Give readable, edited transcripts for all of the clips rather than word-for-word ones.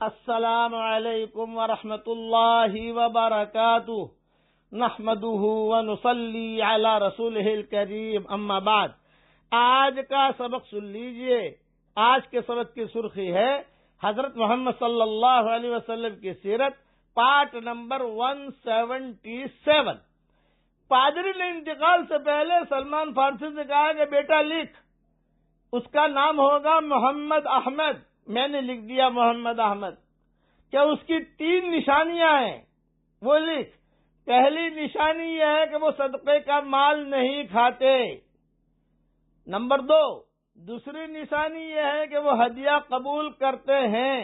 السلام علیکم ورحمۃ اللہ وبرکاتہ نحمده ونصلی علی رسولہ الکریم اما بعد. آج کا سبق سن لیجئے. آج کے سبق کی سرخی ہے حضرت محمد صلی اللہ علیہ وسلم کی سیرت، پارٹ نمبر 177. پادری نے انتقال سے پہلے سلمان فارسی سے کہا کہ بیٹا لکھ، اس کا نام ہوگا محمد احمد. میں نے لکھ دیا محمد احمد. کیا اس کی 3 نشانیاں ہیں، وہ لکھ. پہلی نشانی یہ ہے کہ وہ صدقے کا مال نہیں کھاتے. نمبر 2، دوسری نشانی یہ ہے کہ وہ ہدیہ قبول کرتے ہیں.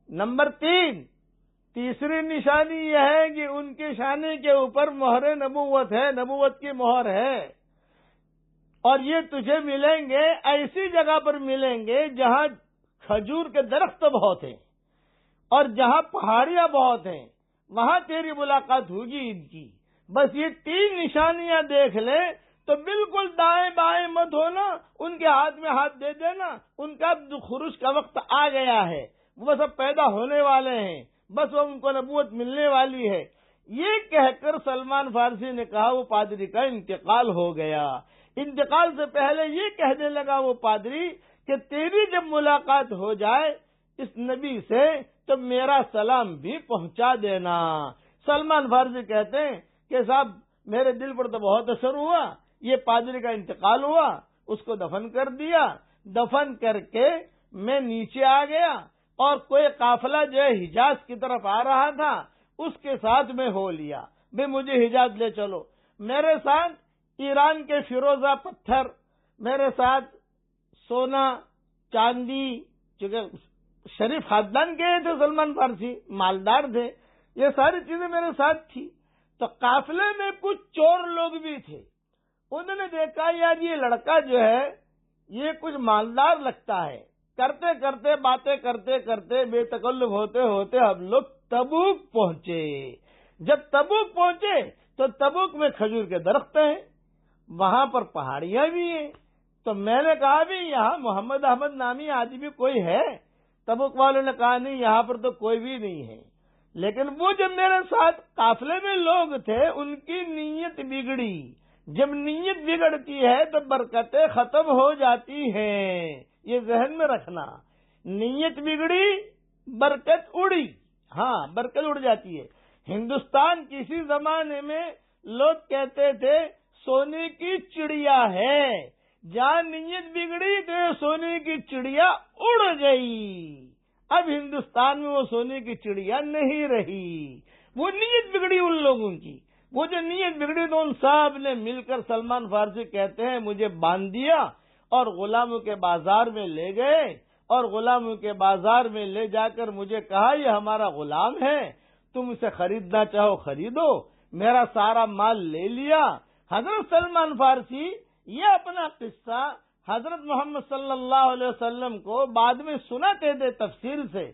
نمبر 3، تیسری نشانی یہ ہے کہ ان کی شانی کے اوپر مہر نبوت ہے، نبوت کی مہر ہے. اور یہ تجھے ملیں گے ایسی جگہ پر ملیں گے جہاں کھجور کے درخت بہت ہیں اور جہاں پہاڑیاں بہت ہیں، وہاں تیری ملاقات ہوگی ان کی. بس یہ 3 نشانیاں دیکھ لے تو بالکل دائیں بائیں مت ہونا، ان کے ہاتھ میں ہاتھ دے دینا. ان کا خروج کا وقت آ گیا ہے، وہ سب پیدا ہونے والے ہیں، بس وہ ان کو نبوت ملنے والی ہے. یہ کہہ کر سلمان فارسی نے کہا وہ پادری کا انتقال ہو گیا. انتقال سے پہلے یہ کہنے لگا وہ پادری کہ تیری جب ملاقات ہو جائے اس نبی سے تو میرا سلام بھی پہنچا دینا. سلمان فارسی کہتے ہیں کہ صاحب میرے دل پر تو بہت اثر ہوا. یہ پادری کا انتقال ہوا، اس کو دفن کر دیا. دفن کر کے میں نیچے آ گیا اور کوئی قافلہ جو ہے حجاز کی طرف آ رہا تھا، اس کے ساتھ میں ہو لیا بھئی مجھے حجاز لے چلو. میرے ساتھ ایران کے فیروزہ پتھر، میرے ساتھ سونا چاندی، چونکہ شریف خاندان کے تھے سلمان فارسی، مالدار تھے، یہ ساری چیزیں میرے ساتھ تھی. تو قافلے میں کچھ چور لوگ بھی تھے. انہوں نے دیکھا یار یہ لڑکا جو ہے یہ کچھ مالدار لگتا ہے. کرتے کرتے باتیں کرتے کرتے بے تکلف ہوتے ہوتے ہم لوگ تبوک پہنچے. جب تبوک پہنچے تو تبوک میں کھجور کے درخت ہیں، وہاں پر پہاڑیاں بھی ہیں. تو میں نے کہا بھی یہاں محمد احمد نامی آدمی کوئی ہے؟ تبوک والوں نے کہا نہیں، یہاں پر تو کوئی بھی نہیں ہے. لیکن وہ جب میرے ساتھ قافلے میں لوگ تھے ان کی نیت بگڑی. جب نیت بگڑتی ہے تو برکتیں ختم ہو جاتی ہیں، یہ ذہن میں رکھنا. نیت بگڑی برکت اڑی. ہاں برکت اڑ جاتی ہے. ہندوستان کسی زمانے میں لوگ کہتے تھے سونے کی چڑیا ہے، جہاں نیت بگڑی تو سونے کی چڑیا اڑ گئی. اب ہندوستان میں وہ سونے کی چڑیا نہیں رہی، وہ نیت بگڑی ان لوگوں کی. وہ جو نیت بگڑی تو ان سب نے مل کر سلمان فارسی کہتے ہیں مجھے باندھ دیا اور غلاموں کے بازار میں لے گئے اور غلاموں کے بازار میں لے جا کر مجھے کہا یہ ہمارا غلام ہے، تم اسے خریدنا چاہو خریدو. میرا سارا مال لے لیا. حضرت سلمان فارسی یہ اپنا قصہ حضرت محمد صلی اللہ علیہ وسلم کو بعد میں سناتے تھے تفصیل سے،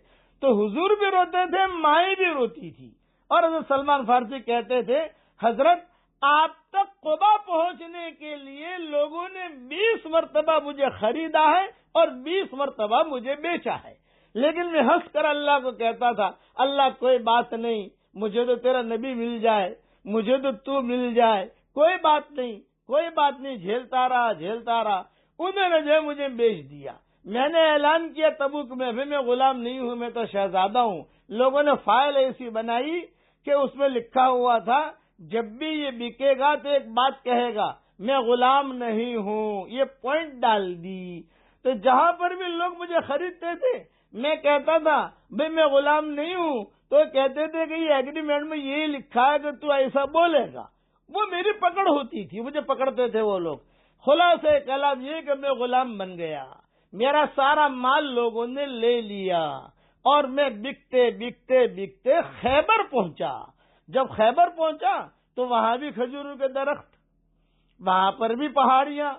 تو حضور بھی روتے تھے، مائیں بھی روتی تھی. اور حضرت سلمان فارسی کہتے تھے حضرت آپ تک قبا پہنچنے کے لیے لوگوں نے 20 مرتبہ مجھے خریدا ہے اور 20 مرتبہ مجھے بیچا ہے، لیکن میں ہنس کر اللہ کو کہتا تھا اللہ کوئی بات نہیں، مجھے تو تیرا نبی مل جائے، مجھے تو مل جائے، کوئی بات نہیں کوئی بات نہیں. جھیلتا رہا. انہوں نے جو مجھے بیچ دیا. میں نے اعلان کیا تبوک میں ابھی میں غلام نہیں ہوں، میں تو شہزادہ ہوں. لوگوں نے فائل ایسی بنائی کہ اس میں لکھا ہوا تھا جب بھی یہ بکے گا تو ایک بات کہے گا میں غلام نہیں ہوں. یہ پوائنٹ ڈال دی. تو جہاں پر بھی لوگ مجھے خریدتے تھے میں کہتا تھا بھئی میں غلام نہیں ہوں، تو کہتے تھے کہ یہ ایگریمنٹ میں یہی لکھا ہے کہ تو ایسا بولے گا. وہ میری پکڑ ہوتی تھی، مجھے پکڑتے تھے وہ لوگ. خلاصہ کلام یہ کہ میں غلام بن گیا. میرا سارا مال لوگوں نے لے لیا اور میں بکتے بکتے بکتے خیبر پہنچا. جب خیبر پہنچا تو وہاں بھی کھجوروں کے درخت، وہاں پر بھی پہاڑیاں.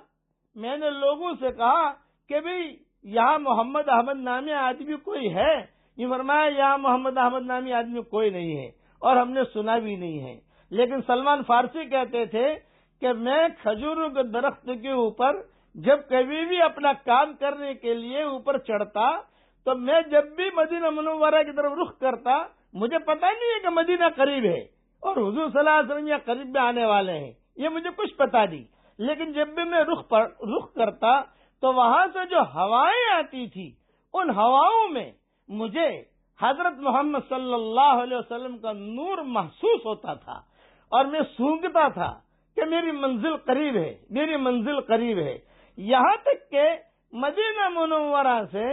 میں نے لوگوں سے کہا کہ بھئی یہاں محمد احمد نامی آدمی کوئی ہے؟ یہ فرمایا یہاں محمد احمد نامی آدمی کوئی نہیں ہے اور ہم نے سنا بھی نہیں ہے. لیکن سلمان فارسی کہتے تھے کہ میں کھجوروں کے درخت کے اوپر جب کبھی بھی اپنا کام کرنے کے لیے اوپر چڑھتا تو میں جب بھی مدینہ منورہ کی طرف رخ کرتا، مجھے پتا نہیں ہے کہ مدینہ قریب ہے اور حضور صلی اللہ علیہ وسلم یہ قریب میں آنے والے ہیں، یہ مجھے کچھ پتا نہیں، لیکن جب بھی میں رخ کرتا تو وہاں سے جو ہوائیں آتی تھی، ان ہواؤں میں مجھے حضرت محمد صلی اللہ علیہ وسلم کا نور محسوس ہوتا تھا، اور میں سونگتا تھا کہ میری منزل قریب ہے، میری منزل قریب ہے۔ یہاں تک کہ مدینہ منورہ سے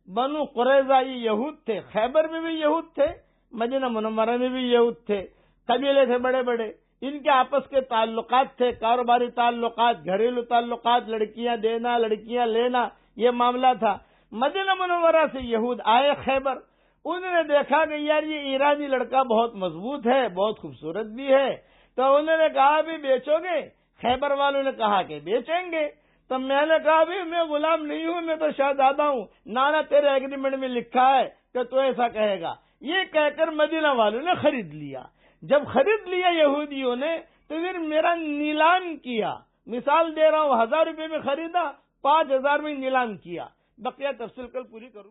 بنو قریظہ یہ یہود تھے، خیبر میں بھی یہود تھے، مدینہ منورہ میں بھی یہود تھے، قبیلے تھے بڑے بڑے، ان کے آپس کے تعلقات تھے، کاروباری تعلقات، گھریلو تعلقات، لڑکیاں دینا لڑکیاں لینا، یہ معاملہ تھا۔ مدینہ منورہ سے یہود آئے خیبر، انہوں نے دیکھا کہ یار یہ ایرانی لڑکا بہت مضبوط ہے، بہت خوبصورت بھی ہے، تو انہوں نے کہا بھی بیچو گے؟ خیبر والوں نے کہا کہ بیچیں گے۔ تو میں نے کہا بھی میں غلام نہیں ہوں، میں تو شہزادہ ہوں، نانا تیرے ایگریمنٹ میں لکھا ہے کہ تو ایسا کہے گا، یہ کہہ کر مدینہ والوں نے خرید لیا۔ جب خرید لیا یہودیوں نے تو پھر میرا نیلام کیا، مثال دے رہا ہوں، 1000 روپے میں خریدا، 5000 میں نیلام کیا، بقیہ تفصیل کل پوری کروں۔